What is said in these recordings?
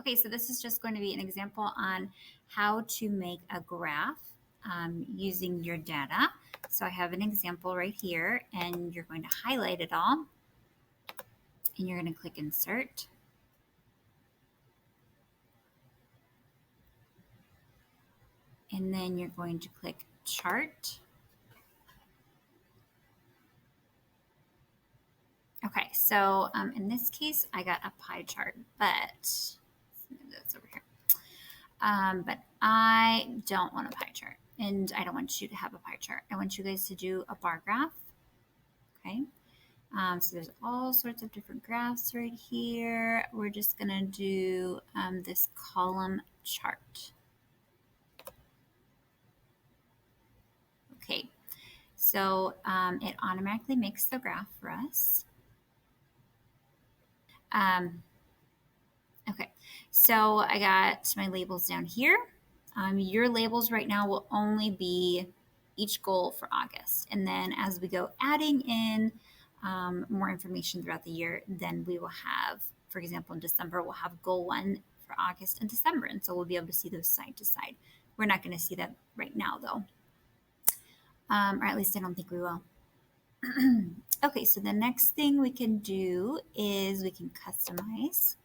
Okay, so this is just going to be an example on how to make a graph using your data. So I have an example right here, and you're going to highlight it all, and you're going to click Insert. And then you're going to click Chart. Okay, so in this case, I got a pie chart, but let's move this over here. But I don't want a pie chart, and I don't want you to have a pie chart. I want you guys to do a bar graph. Okay, so there's all sorts of different graphs right here. We're just gonna do this column chart. Okay, so it automatically makes the graph for us. Okay, so I got my labels down here. Your labels right now will only be each goal for August. And then as we go adding in more information throughout the year, then we will have, for example, in December, we'll have goal 1 for August and December. And so we'll be able to see those side to side. We're not going to see that right now, though. Or at least I don't think we will. Okay, so the next thing we can do is we can customize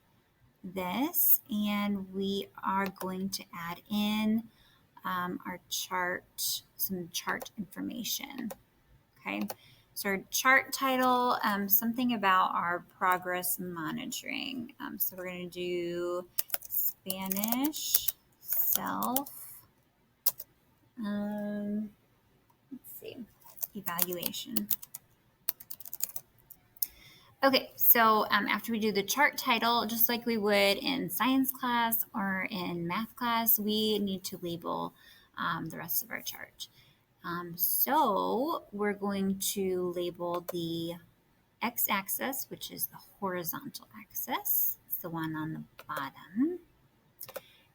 this, and we are going to add in our chart, some chart information. Okay, so our chart title, something about our progress monitoring. So we're going to do Spanish self, let's see, evaluation. Okay, so after we do the chart title, just like we would in science class or in math class, we need to label the rest of our chart. So we're going to label the x-axis, which is the horizontal axis. It's the one on the bottom.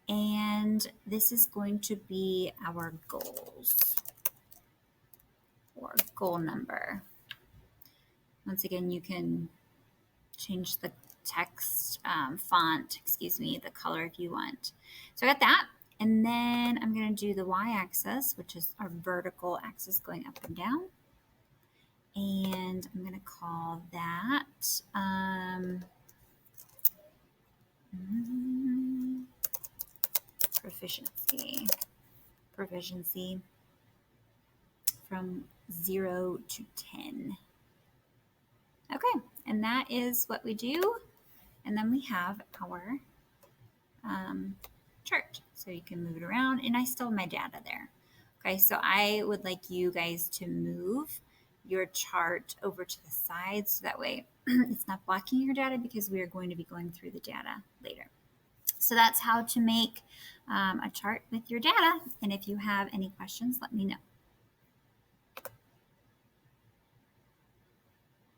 And this is going to be our goals or goal number. Once again, you can change the text font, the color if you want. So I got that. And then I'm going to do the y-axis, which is our vertical axis going up and down. And I'm going to call that proficiency from 0 to 10. Okay, and that is what we do. And then we have our chart. So you can move it around, and I still have my data there. Okay, so I would like you guys to move your chart over to the side so that way it's not blocking your data, because we are going to be going through the data later. So that's how to make a chart with your data. And if you have any questions, let me know.